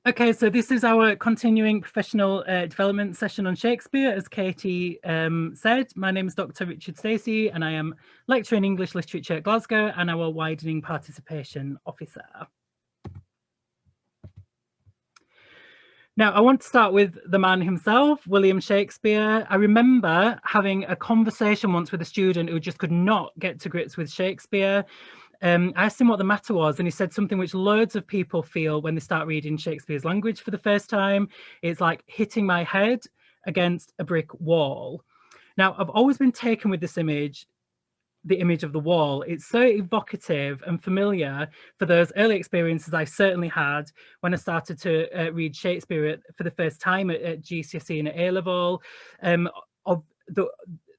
Okay, so this is our continuing professional development session on Shakespeare. As Katie said, my name is Dr Richard Stacey and I am lecturer in English literature at Glasgow and our widening participation officer. Now, I want to start with the man himself, William Shakespeare. I remember having a conversation once with a student who just could not get to grips with Shakespeare. I asked him what the matter was, and he said something which loads of people feel when they start reading Shakespeare's Language for the first time. It's like hitting my head against a brick wall. Now, I've always been taken with this image, the image of the wall. It's so evocative and familiar for those early experiences I certainly had when I started to read Shakespeare for the first time at GCSE and at A-level, of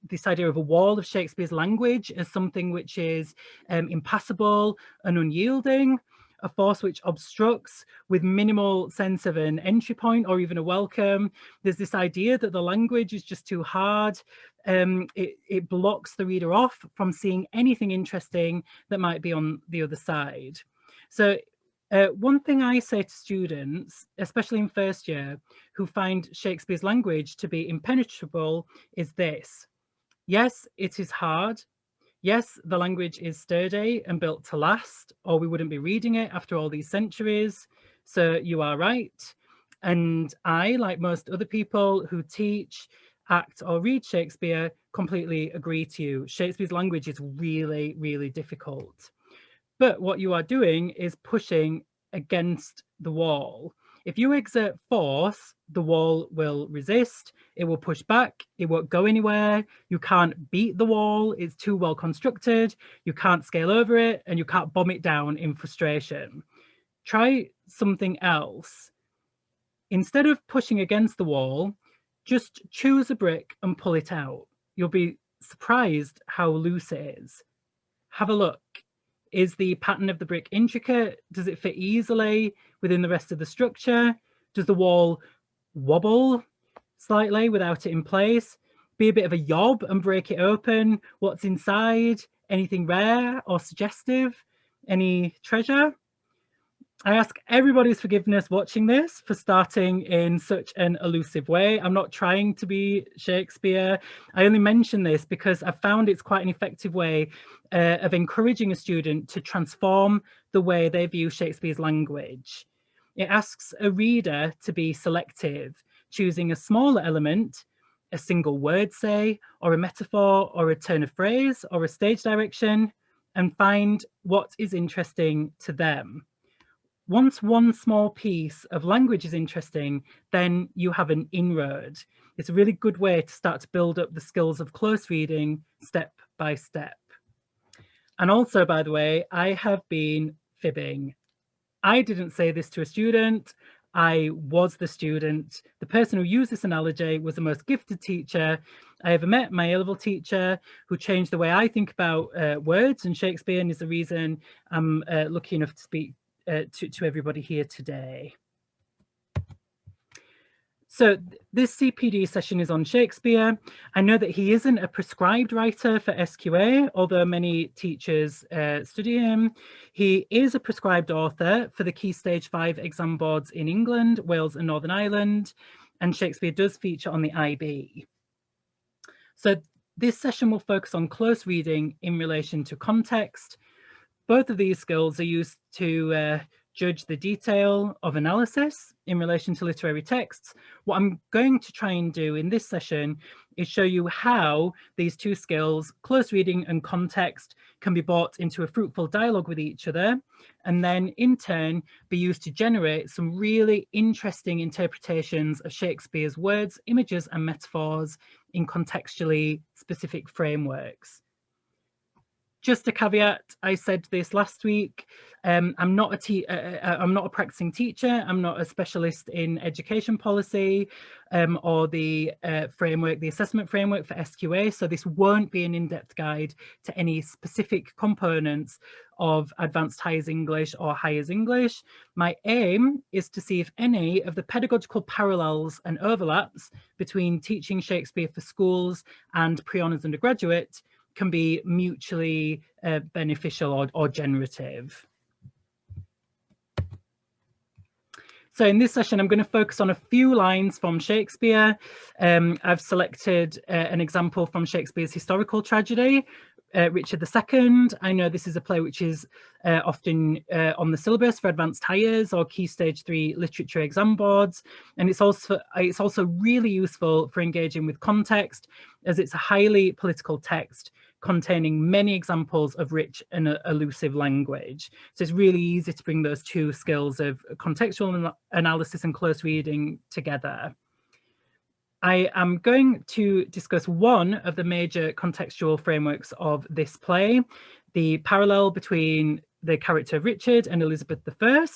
this idea of a wall of Shakespeare's language as something which is impassable and unyielding, a force which obstructs with minimal sense of an entry point or even a welcome. There's this idea that the language is just too hard. It blocks the reader off from seeing anything interesting that might be on the other side. So one thing I say to students, especially in first year, who find Shakespeare's language to be impenetrable is this. Yes, it is hard. Yes, the language is sturdy and built to last, or we wouldn't be reading it after all these centuries. So you are right. And I, like most other people who teach, act, or read Shakespeare, completely agree to you. Shakespeare's language is really, really difficult. But what you are doing is pushing against the wall. If you exert force, the wall will resist, it will push back, it won't go anywhere, you can't beat the wall, it's too well constructed, you can't scale over it, and you can't bomb it down in frustration. Try something else. Instead of pushing against the wall, just choose a brick and pull it out. You'll be surprised how loose it is. Have a look. Is the pattern of the brick intricate? Does it fit easily within the rest of the structure? Does the wall wobble slightly without it in place? Be a bit of a yob and break it open. What's inside? Anything rare or suggestive? Any treasure? I ask everybody's forgiveness watching this for starting in such an elusive way. I'm not trying to be Shakespeare. I only mention this because I found it's quite an effective way of encouraging a student to transform the way they view Shakespeare's language. It asks a reader to be selective, choosing a smaller element, a single word, say, or a metaphor, or a turn of phrase, or a stage direction, and find what is interesting to them. Once one small piece of language is interesting, then you have an inroad. It's a really good way to start to build up the skills of close reading step by step. And also, by the way, I have been fibbing. I didn't say this to a student. I was the student. The person who used this analogy was the most gifted teacher I ever met, my A-level teacher, who changed the way I think about words and Shakespeare, and is the reason I'm lucky enough to speak to everybody here today. So this CPD session is on Shakespeare. I know that he isn't a prescribed writer for SQA, although many teachers study him. He is a prescribed author for the Key Stage 5 exam boards in England, Wales and Northern Ireland, and Shakespeare does feature on the IB. So this session will focus on close reading in relation to context. Both of these skills are used to judge the detail of analysis in relation to literary texts. What I'm going to try and do in this session is show you how these two skills, close reading and context, can be brought into a fruitful dialogue with each other, and then in turn be used to generate some really interesting interpretations of Shakespeare's words, images and metaphors in contextually specific frameworks. Just a caveat, I said this last week, I'm not a practicing teacher, I'm not a specialist in education policy or the framework, the assessment framework for SQA, so this won't be an in-depth guide to any specific components of Advanced Higher English or Higher English. My aim is to see if any of the pedagogical parallels and overlaps between teaching Shakespeare for schools and pre-honours undergraduate can be mutually beneficial or generative. So in this session, I'm going to focus on a few lines from Shakespeare. I've selected an example from Shakespeare's historical tragedy, Richard II. I know this is a play which is often on the syllabus for advanced hires or key stage 3 literature exam boards, and it's also really useful for engaging with context, as it's a highly political text containing many examples of rich and elusive language. So it's really easy to bring those two skills of contextual analysis and close reading together. I am going to discuss one of the major contextual frameworks of this play, the parallel between the character of Richard and Elizabeth I,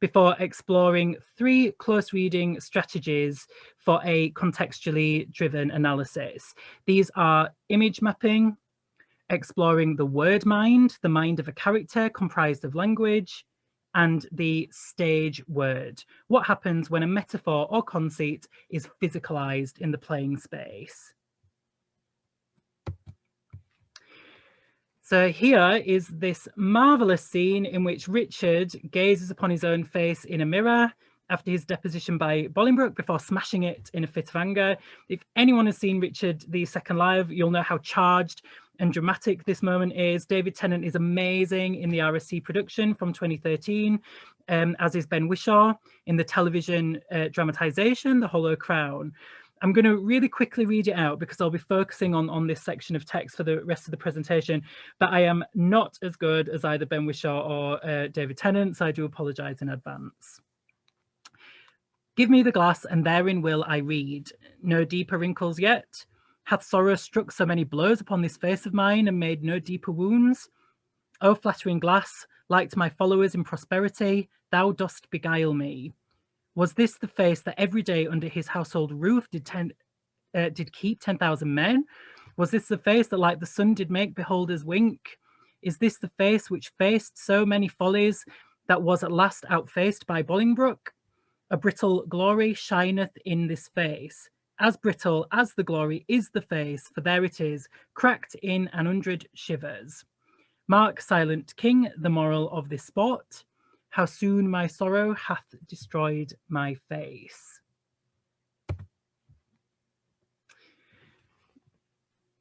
before exploring 3 close reading strategies for a contextually driven analysis. These are image mapping, exploring the word mind, the mind of a character comprised of language, and the stage word. What happens when a metaphor or conceit is physicalized in the playing space? So here is this marvelous scene in which Richard gazes upon his own face in a mirror after his deposition by Bolingbroke before smashing it in a fit of anger. If anyone has seen Richard II live, you'll know how charged and dramatic this moment is. David Tennant is amazing in the RSC production from 2013, as is Ben Whishaw in the television dramatisation, The Hollow Crown. I'm going to really quickly read it out because I'll be focusing on this section of text for the rest of the presentation, but I am not as good as either Ben Whishaw or David Tennant, so I do apologise in advance. Give me the glass, and therein will I read. No deeper wrinkles yet. Hath sorrow struck so many blows upon this face of mine, and made no deeper wounds? O flattering glass, like to my followers in prosperity, thou dost beguile me. Was this the face that every day under his household roof did keep 10,000 men? Was this the face that like the sun did make beholders wink? Is this the face which faced so many follies, that was at last outfaced by Bolingbroke? A brittle glory shineth in this face. As brittle as the glory is the face, for there it is, cracked in 100 shivers. Mark, silent king, the moral of this sport. How soon my sorrow hath destroyed my face.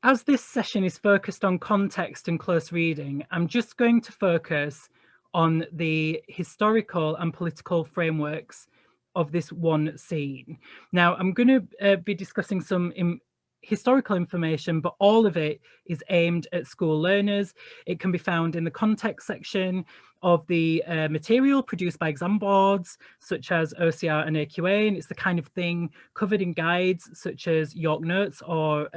As this session is focused on context and close reading, I'm just going to focus on the historical and political frameworks of this one scene. Now, I'm going to be discussing some historical information, but all of it is aimed at school learners. It can be found in the context section of the material produced by exam boards, such as OCR and AQA, and it's the kind of thing covered in guides such as York Notes or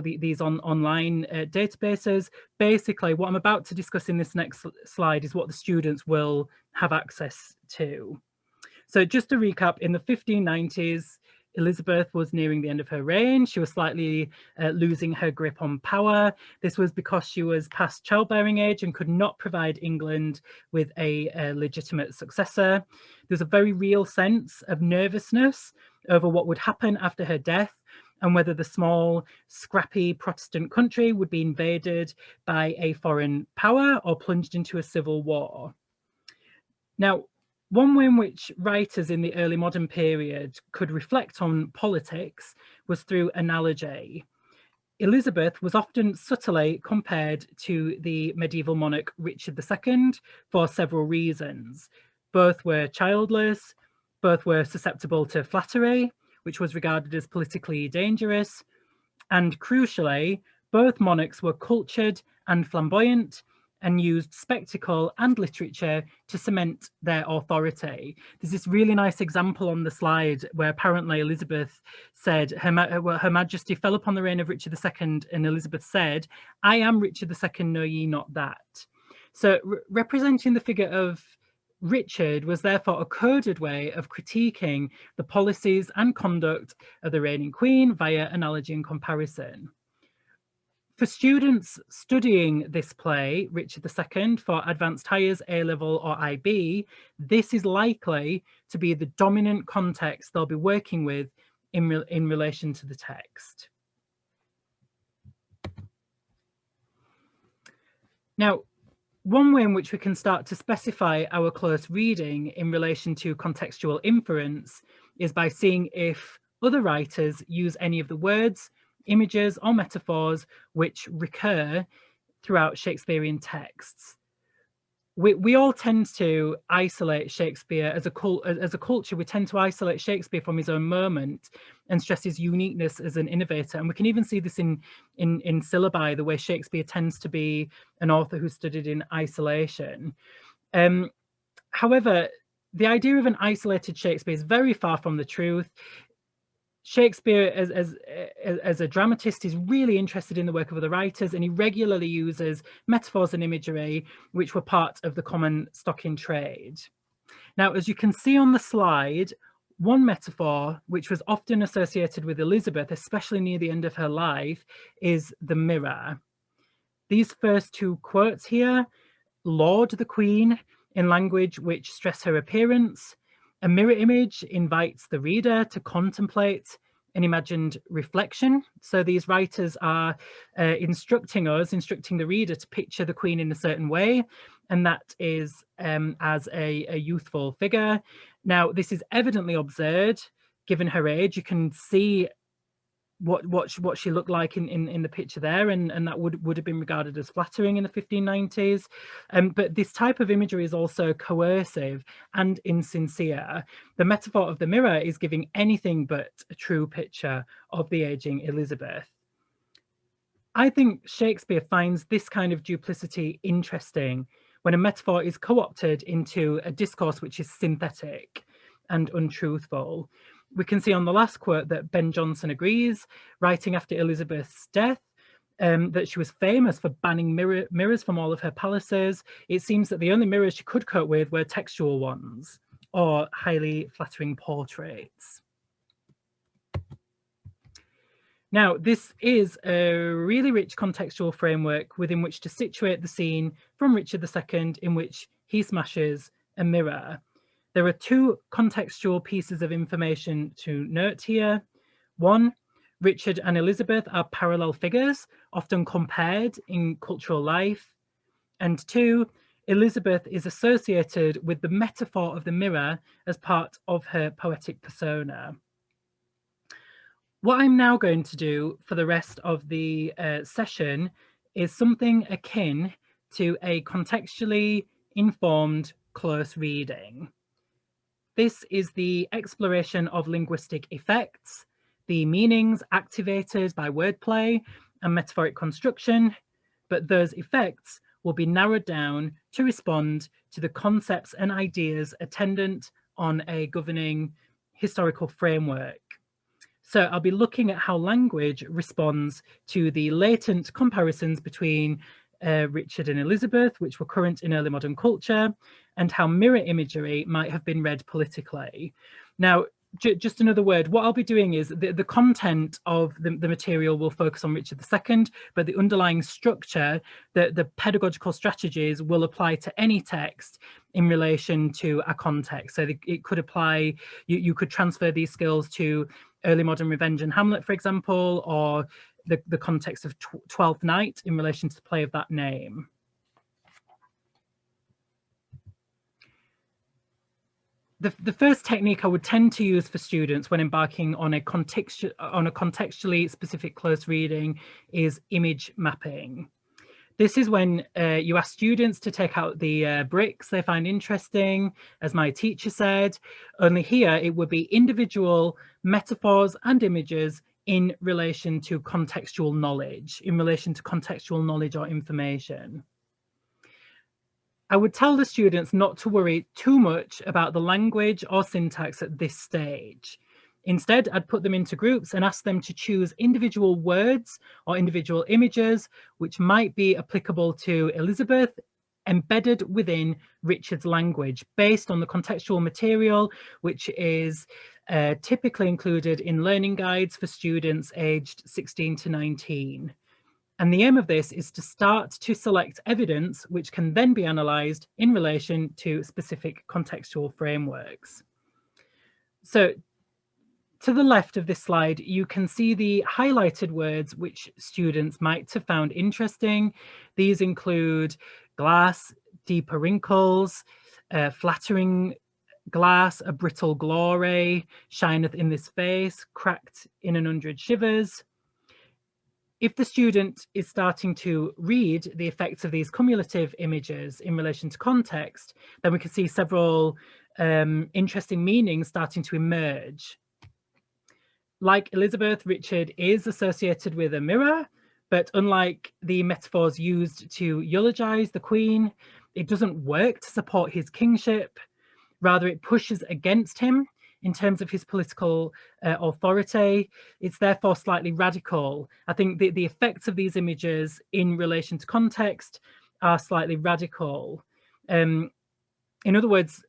these online databases. Basically, what I'm about to discuss in this next slide is what the students will have access to. So just to recap, in the 1590s, Elizabeth was nearing the end of her reign. She was slightly losing her grip on power. This was because she was past childbearing age and could not provide England with a legitimate successor. There's a very real sense of nervousness over what would happen after her death and whether the small, scrappy Protestant country would be invaded by a foreign power or plunged into a civil war. Now, one way in which writers in the early modern period could reflect on politics was through analogy. Elizabeth was often subtly compared to the medieval monarch Richard II for several reasons. Both were childless, both were susceptible to flattery, which was regarded as politically dangerous, and crucially, both monarchs were cultured and flamboyant, and used spectacle and literature to cement their authority. There's this really nice example on the slide where apparently Elizabeth said, Her Majesty fell upon the reign of Richard II, and Elizabeth said, I am Richard II, know ye not that? So representing the figure of Richard was therefore a coded way of critiquing the policies and conduct of the reigning queen via analogy and comparison. For students studying this play, Richard II, for advanced hires, A-level or IB, this is likely to be the dominant context they'll be working with in relation to the text. Now, one way in which we can start to specify our close reading in relation to contextual inference is by seeing if other writers use any of the words, images, or metaphors which recur throughout Shakespearean texts. We all tend to isolate Shakespeare as a culture. We tend to isolate Shakespeare from his own moment and stress his uniqueness as an innovator. And we can even see this in syllabi, the way Shakespeare tends to be an author who studied in isolation. However, the idea of an isolated Shakespeare is very far from the truth. Shakespeare, as a dramatist, is really interested in the work of other writers, and he regularly uses metaphors and imagery which were part of the common stock in trade. Now, as you can see on the slide, one metaphor which was often associated with Elizabeth, especially near the end of her life, is the mirror. These first two quotes here laud the Queen in language which stress her appearance. A mirror image invites the reader to contemplate an imagined reflection. So these writers are instructing the reader to picture the Queen in a certain way, and that is as a youthful figure. Now, this is evidently absurd, given her age. You can see what she looked like in the picture there, and that would have been regarded as flattering in the 1590s. But this type of imagery is also coercive and insincere. The metaphor of the mirror is giving anything but a true picture of the aging Elizabeth. I think Shakespeare finds this kind of duplicity interesting when a metaphor is co-opted into a discourse which is synthetic and untruthful. We can see on the last quote that Ben Jonson agrees, writing after Elizabeth's death, that she was famous for banning mirrors from all of her palaces. It seems that the only mirrors she could cope with were textual ones or highly flattering portraits. Now, this is a really rich contextual framework within which to situate the scene from Richard II in which he smashes a mirror. There are two contextual pieces of information to note here. One, Richard and Elizabeth are parallel figures, often compared in cultural life. And two, Elizabeth is associated with the metaphor of the mirror as part of her poetic persona. What I'm now going to do for the rest of the session is something akin to a contextually informed close reading. This is the exploration of linguistic effects, the meanings activated by wordplay and metaphoric construction, but those effects will be narrowed down to respond to the concepts and ideas attendant on a governing historical framework. So I'll be looking at how language responds to the latent comparisons between Richard and Elizabeth, which were current in early modern culture, and how mirror imagery might have been read politically. Now, just another word, what I'll be doing is the content of the material will focus on Richard II, but the underlying structure, the pedagogical strategies will apply to any text in relation to a context. So it could apply, you could transfer these skills to early modern Revenge and Hamlet, for example, or the context of Twelfth Night in relation to the play of that name. The first technique I would tend to use for students when embarking on a contextually specific close reading is image mapping. This is when you ask students to take out the bricks they find interesting, as my teacher said, only here it would be individual metaphors and images in relation to contextual knowledge, or information. I would tell the students not to worry too much about the language or syntax at this stage. Instead, I'd put them into groups and ask them to choose individual words or individual images which might be applicable to Elizabeth, embedded within Richard's language, based on the contextual material, which is typically included in learning guides for students aged 16 to 19. And the aim of this is to start to select evidence which can then be analysed in relation to specific contextual frameworks. So to the left of this slide, you can see the highlighted words which students might have found interesting. These include glass, deeper wrinkles, flattering glass, a brittle glory, shineth in this face, cracked in 100 shivers. If the student is starting to read the effects of these cumulative images in relation to context, then we can see several interesting meanings starting to emerge. Like Elizabeth, Richard is associated with a mirror, but unlike the metaphors used to eulogize the Queen, it doesn't work to support his kingship. Rather, it pushes against him in terms of his political authority. It's therefore slightly radical. I think the effects of these images in relation to context are slightly radical. In other words,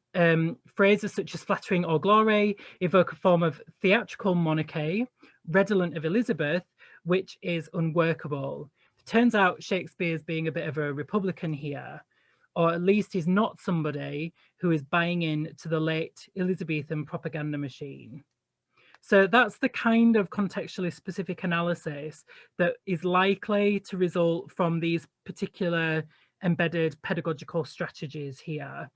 phrases such as flattering or glory evoke a form of theatrical monarchy, redolent of Elizabeth, which is unworkable. It turns out Shakespeare's being a bit of a Republican here, or at least he's not somebody who is buying in to the late Elizabethan propaganda machine. So that's the kind of contextually specific analysis that is likely to result from these particular embedded pedagogical strategies here.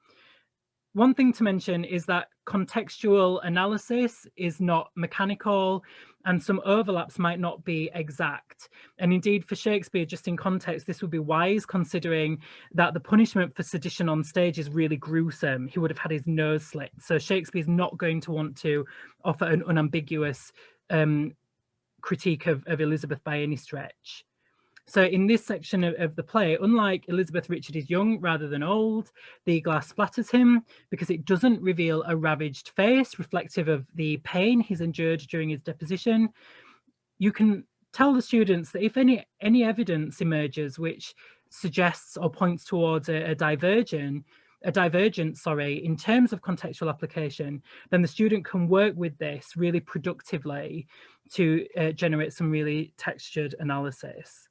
One thing to mention is that contextual analysis is not mechanical, and some overlaps might not be exact. And indeed, for Shakespeare, just in context, this would be wise, considering that the punishment for sedition on stage is really gruesome. He would have had his nose slit. So Shakespeare's not going to want to offer an unambiguous critique of Elizabeth by any stretch. So in this section of the play, unlike Elizabeth, Richard is young rather than old. The glass flatters him because it doesn't reveal a ravaged face reflective of the pain he's endured during his deposition. You can tell the students that if any evidence emerges which suggests or points towards a divergence in terms of contextual application, then the student can work with this really productively to generate some really textured analysis.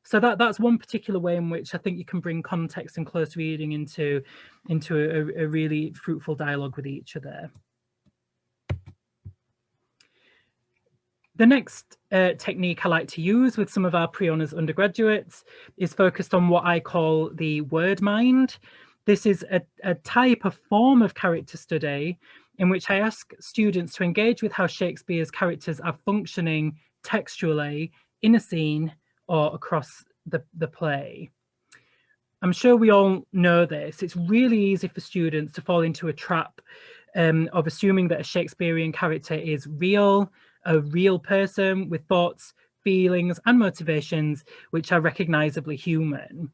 So that's one particular way in which I think you can bring context and close reading into a really fruitful dialogue with each other. The next technique I like to use with some of our pre-honours undergraduates is focused on what I call the word mind. This is a type of form of character study in which I ask students to engage with how Shakespeare's characters are functioning textually in a scene or across the play. I'm sure we all know this. It's really easy for students to fall into a trap of assuming that a Shakespearean character is real, a real person with thoughts, feelings, and motivations which are recognizably human.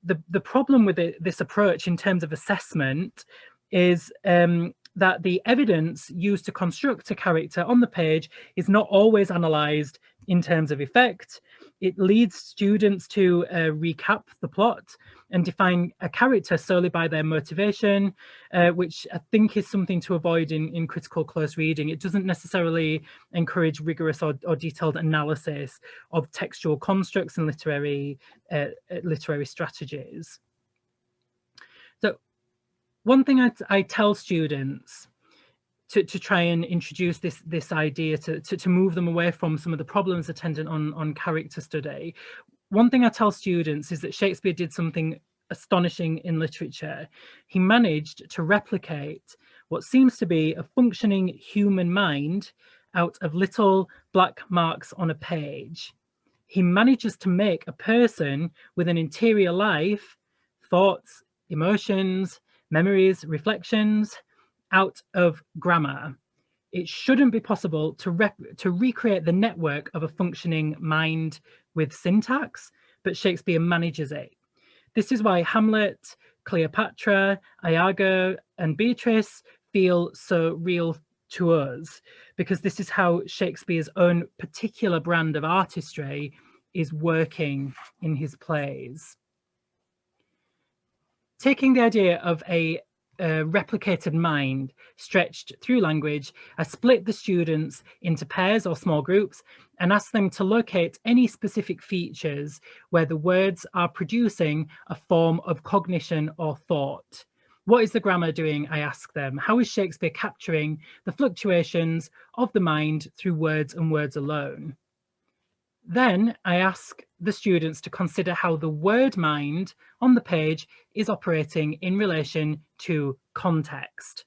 The problem with this approach in terms of assessment is that the evidence used to construct a character on the page is not always analysed in terms of effect. It leads students to recap the plot and define a character solely by their motivation, which I think is something to avoid in critical close reading. It doesn't necessarily encourage rigorous or detailed analysis of textual constructs and literary strategies. So one thing I tell students to try and introduce this idea to move them away from some of the problems attendant on character study. One thing I tell students is that Shakespeare did something astonishing in literature. He managed to replicate what seems to be a functioning human mind out of little black marks on a page. He manages to make a person with an interior life, thoughts, emotions, memories, reflections, out of grammar. It shouldn't be possible to recreate the network of a functioning mind with syntax, but Shakespeare manages it. This is why Hamlet, Cleopatra, Iago, and Beatrice feel so real to us, because this is how Shakespeare's own particular brand of artistry is working in his plays. Taking the idea of a replicated mind stretched through language, I split the students into pairs or small groups and ask them to locate any specific features where the words are producing a form of cognition or thought. What is the grammar doing? I ask them. How is Shakespeare capturing the fluctuations of the mind through words and words alone? Then I ask the students to consider how the word mind on the page is operating in relation to context,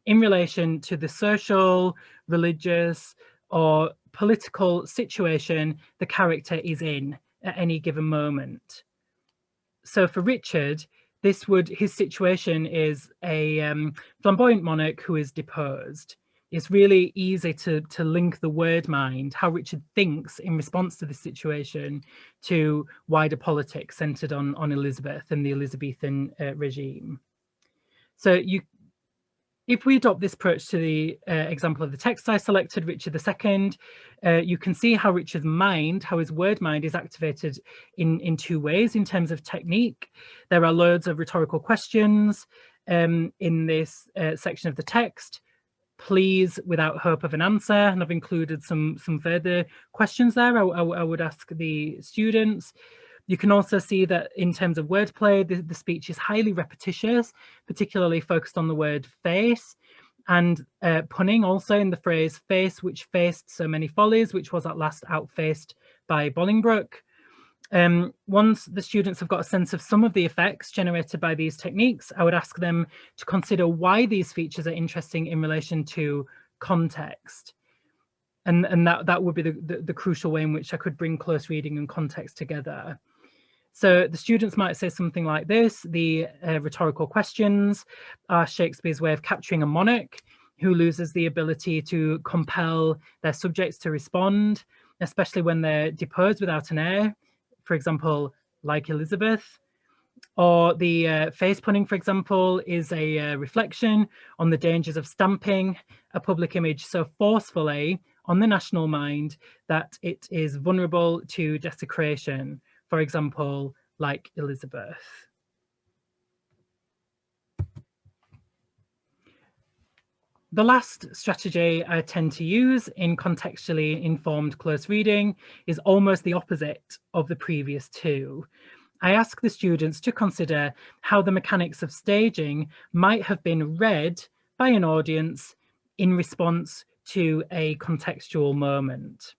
in relation to the social, religious, or political situation the character is in at any given moment. So for Richard, his situation is a flamboyant monarch who is deposed. It's really easy to link the word mind, how Richard thinks in response to this situation, to wider politics centered on Elizabeth and the Elizabethan regime. So if we adopt this approach to the example of the text I selected, Richard II, you can see how Richard's mind, how his word mind is activated in two ways in terms of technique. There are loads of rhetorical questions in this section of the text. Please, without hope of an answer, and I've included some further questions there I would ask the students. You can also see that in terms of wordplay, the speech is highly repetitious, particularly focused on the word face, and punning also in the phrase face which faced so many follies, which was at last outfaced by Bolingbroke. Once the students have got a sense of some of the effects generated by these techniques, I would ask them to consider why these features are interesting in relation to context. And that would be the crucial way in which I could bring close reading and context together. So the students might say something like this: the rhetorical questions are Shakespeare's way of capturing a monarch who loses the ability to compel their subjects to respond, especially when they're deposed without an heir, for example, like Elizabeth. Or the face punning, for example, is a reflection on the dangers of stamping a public image so forcefully on the national mind that it is vulnerable to desecration, for example, like Elizabeth. The last strategy I tend to use in contextually informed close reading is almost the opposite of the previous two. I ask the students to consider how the mechanics of staging might have been read by an audience in response to a contextual moment.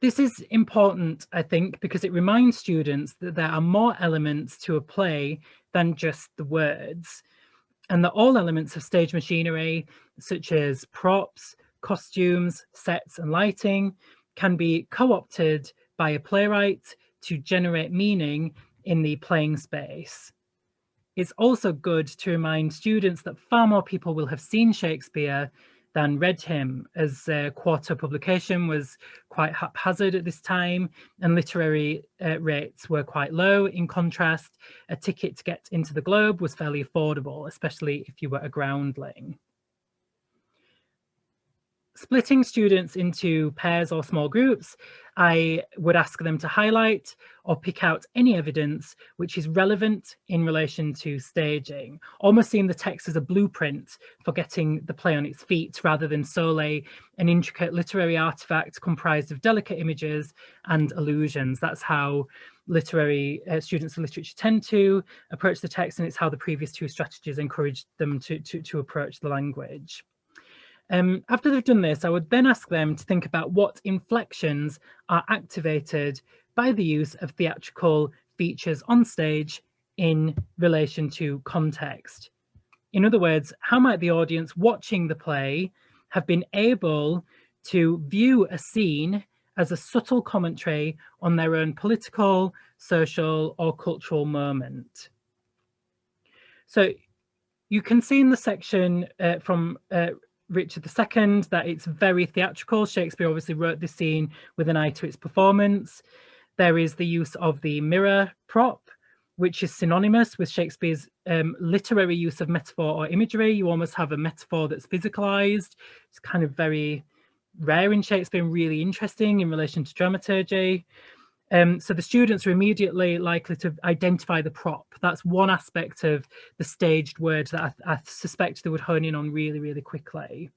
This is important, I think, because it reminds students that there are more elements to a play than just the words, and that all elements of stage machinery, such as props, costumes, sets, and lighting, can be co-opted by a playwright to generate meaning in the playing space. It's also good to remind students that far more people will have seen Shakespeare than read him, as quarto publication was quite haphazard at this time, and literary rates were quite low. In contrast, a ticket to get into the Globe was fairly affordable, especially if you were a groundling. Splitting students into pairs or small groups, I would ask them to highlight or pick out any evidence which is relevant in relation to staging, almost seeing the text as a blueprint for getting the play on its feet, rather than solely an intricate literary artifact comprised of delicate images and allusions. That's how literary students of literature tend to approach the text, and it's how the previous two strategies encouraged them to approach the language. After they've done this, I would then ask them to think about what inflections are activated by the use of theatrical features on stage in relation to context. In other words, how might the audience watching the play have been able to view a scene as a subtle commentary on their own political, social, or cultural moment? So you can see in the section from Richard II that it's very theatrical. Shakespeare obviously wrote this scene with an eye to its performance. There is the use of the mirror prop, which is synonymous with Shakespeare's literary use of metaphor or imagery. You almost have a metaphor that's physicalized. It's kind of very rare in Shakespeare and really interesting in relation to dramaturgy. So the students are immediately likely to identify the prop. That's one aspect of the staged word that I suspect they would hone in on really, really quickly.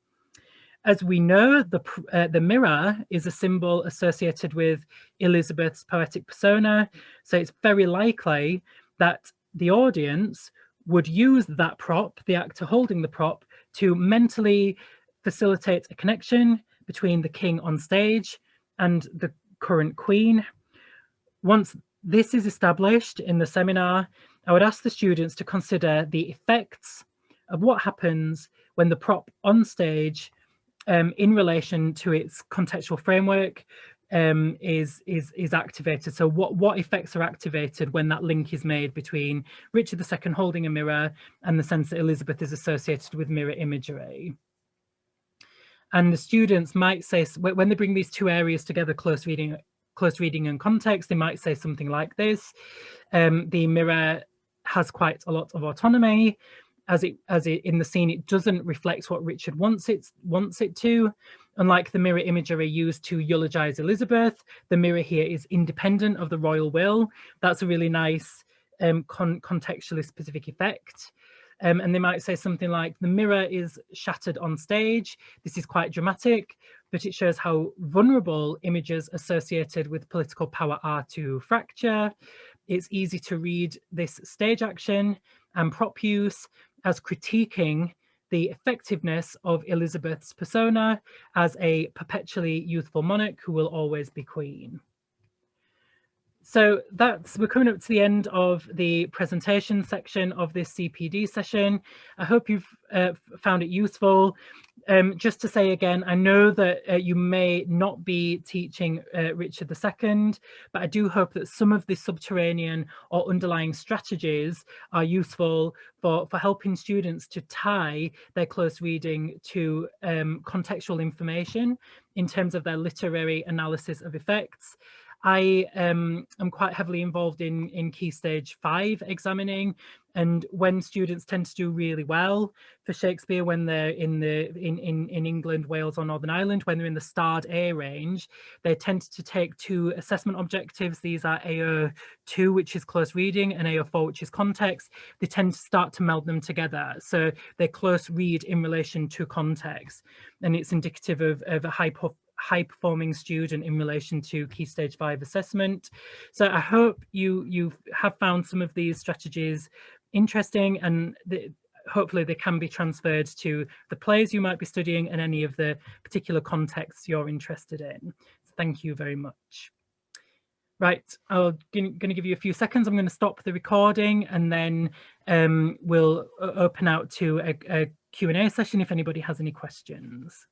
As we know, the mirror is a symbol associated with Elizabeth's poetic persona. So it's very likely that the audience would use that prop, the actor holding the prop, to mentally facilitate a connection between the king on stage and the current queen. Once this is established in the seminar, I would ask the students to consider the effects of what happens when the prop on stage, in relation to its contextual framework, is activated. So what effects are activated when that link is made between Richard II holding a mirror and the sense that Elizabeth is associated with mirror imagery. And the students might say, when they bring these two areas together, close reading and context, they might say something like this: the mirror has quite a lot of autonomy. As it in the scene, it doesn't reflect what Richard wants it to. Unlike the mirror imagery used to eulogize Elizabeth, the mirror here is independent of the royal will. That's a really nice contextually specific effect. And they might say something like, the mirror is shattered on stage. This is quite dramatic, but it shows how vulnerable images associated with political power are to fracture. It's easy to read this stage action and prop use as critiquing the effectiveness of Elizabeth's persona as a perpetually youthful monarch who will always be queen. So we're coming up to the end of the presentation section of this CPD session. I hope you've found it useful. Just to say again, I know that you may not be teaching Richard II, but I do hope that some of the subterranean or underlying strategies are useful for helping students to tie their close reading to contextual information in terms of their literary analysis of effects. I am quite heavily involved in Key Stage 5 examining, and when students tend to do really well for Shakespeare when they're in England, Wales or Northern Ireland, when they're in the starred A range, they tend to take two assessment objectives. These are AO2, which is close reading, and AO4, which is context. They tend to start to meld them together. So they close read in relation to context, and it's indicative of a high-performing student in relation to Key Stage 5 assessment. So I hope you have found some of these strategies interesting, and hopefully they can be transferred to the plays you might be studying and any of the particular contexts you're interested in. So thank you very much. Right, I'm going to give you a few seconds. I'm going to stop the recording, and then we'll open out to a Q&A session if anybody has any questions.